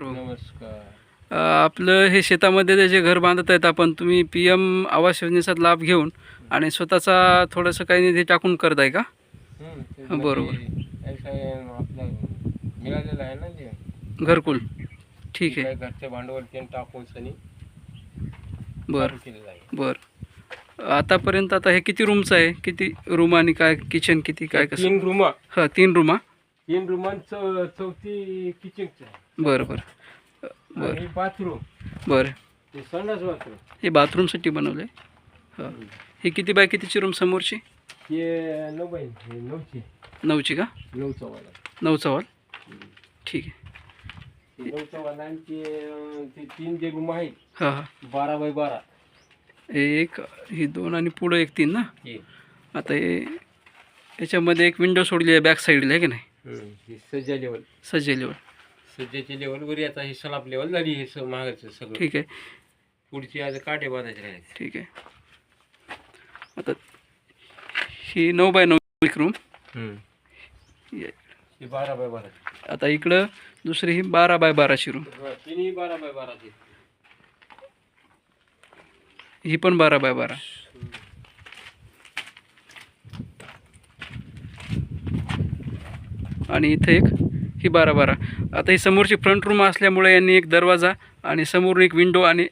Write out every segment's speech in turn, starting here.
नमस्कार. आपलं हे शेतामध्ये जे घर बांधत आहेत आपण, तुम्ही PM आवास योजनेचा लाभ घेऊन आणि स्वतःचा थोडंसं काही निधी टाकून करताय का? ते बरोबर. म्हणजे ऐसा आहे आपलं मिळालेलं आहे ना जे घरकुल. ठीक आहे. काही घरचे भांडवल ते टाकून सनी बरं चालू केलेलं आहे. बरं. आतापर्यंत आता हे किती रूमचं आहे? किती रूम आणि काय किचन किती काय कसं? 3 रूम, हां 3 रूमा. 3 रूमांचं चौथी किचनचं आहे. बरं बरं बरं आणि बाथरूम, बरं. ते संडास बाथरूम. हे बाथरूमसाठी बनवलं आहे. हां. ही किती बाय कितीची रूम समोरची? हे 9 बाय 9ची 9ची का? 9चा वाला. 9चा वॉल. ठीक आहे. 9चा वाला आणि ते 3 जे रूम आहेत हां हां. 12 बाय 12. एक ही 2 आणि पुढं एक 3 ना. हे आता हे याच्यामध्ये एक विंडो सोडली आहे बॅक साईडला आहे की नाही? हे सज्जा लेवल, सज्जेलीवर. सज्जाची लेवलवर आता हे सलाप लेवल झाली. हे महागाचं सगळं. ठीक आहे. पुढची आज काटे बांधायचे राहिले. ठीक आहे. आता ही 9 बाय 9 एक रूम. हे 12 बाय 12. आता इकडं दुसरी ही 12 बाय 12ची रूम. तिन्ही 12 बाय 12 ची. ही पण 12 बाय 12. आणि इथं एक ही 12 12. आता ही समोरची फ्रंट रूम असल्यामुळे यांनी एक दरवाजा आणि समोरून एक विंडो आणि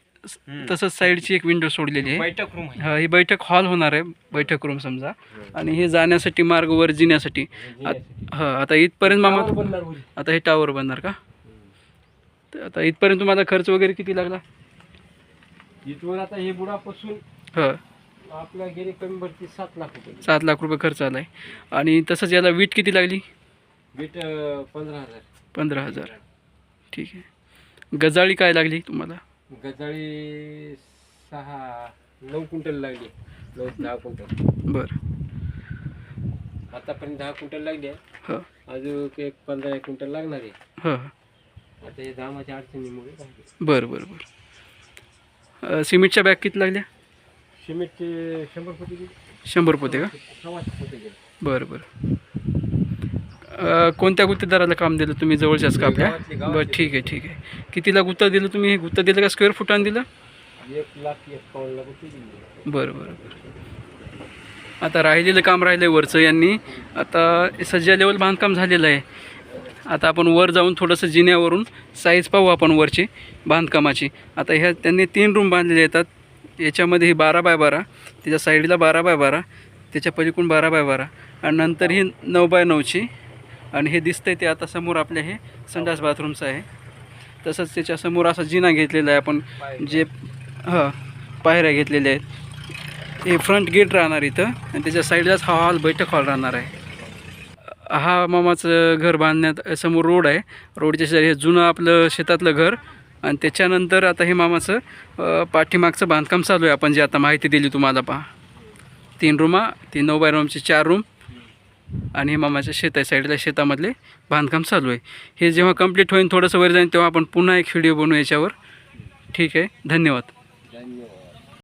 तसंच साईडची एक विंडो सोडलेली आहे. बैठक रूम आहे. हा ही बैठक हॉल होणार आहे, बैठक रूम समजा. आणि हे जाण्यासाठी मार्ग वर जिण्यासाठी. हां आता इथपर्यंत मामा बनणार होईल. आता हे टावर बनणार का? तर आता इथपर्यंत तुम्हाला खर्च वगैरे किती लागला? इथवर आता हे बुडापासून हां आपल्या गेले कमी भरती 7 लाख रुपये. 7 लाख रुपये खर्च आला आहे. आणि तसंच याला वीट किती लागली? वीट 15,000. 15,000. ठीक आहे. गजाळी काय लागली तुम्हाला? गजाळी 9 क्विंटल लागली. 9-10 क्विंटल. बरं. आतापर्यंत 10 क्विंटल लागली आहे. हां अजून एक 15 क्विंटल लागणार आहे. हां. आता हे दामाच्या अडचणीमुळे राहिले. बरं बरं बरं. सिमेंटच्या बॅग किती लागल्या? सिमेंटचे 100 पोते गेले. 100 पोते का? 100 पोते गेले. बरं बरं. कोणत्या गुत्तेदाराला काम दिलं तुम्ही? जवळच्याच का आपल्या? बरं ठीक आहे ठीक आहे. कितीला गुत्ता दिलं तुम्ही? हे गुत्ता दिलं का स्क्वेअर फुटानं दिलं? 1,51,000 रुपये दिले. बरं बरं बरं. आता राहिलेलं काम राहिलं आहे वरचं यांनी. आता सज्जा लेवल बांधकाम झालेलं आहे. आता आपण वर जाऊन थोडंसं जिन्यावरून साईज पाहू आपण वरची बांधकामाची. आता ह्या त्यांनी 3 रूम बांधलेले येतात. याच्यामध्ये ही 12 बाय 12, त्याच्या साईडला 12 बाय 12, त्याच्या पलीकडून 12 बाय 12 आणि नंतर ही 9 बाय 9ची. आणि हे दिसतंय ते आता समोर आपल्या हे संडास बाथरूमचं आहे. तसंच त्याच्यासमोर असा जिना घेतलेला आहे आपण, जे हां पायऱ्या घेतलेल्या आहेत. हे फ्रंट गेट राहणार इथं आणि त्याच्या साईडलाच हा हॉल, बैठक हॉल राहणार आहे. हा मामाचं घर बांधण्यात समोर रोड आहे. रोडच्या शेजारी हे जुनं आपलं शेतातलं घर आणि त्याच्यानंतर आता हे मामाचं पाठीमागचं बांधकाम चालू आहे. आपण जे आता माहिती दिली तुम्हाला पहा. 3 रूमा, 9 बाय 9चे 4 रूम आणि हे मामाच्या शेत आहे साईडला, शेतामधले बांधकाम चालू आहे. हे जेव्हा कंप्लीट होईल थोडंसं वर जाईल तेव्हा आपण पुन्हा एक व्हिडिओ बनवू याच्यावर. ठीक आहे. धन्यवाद.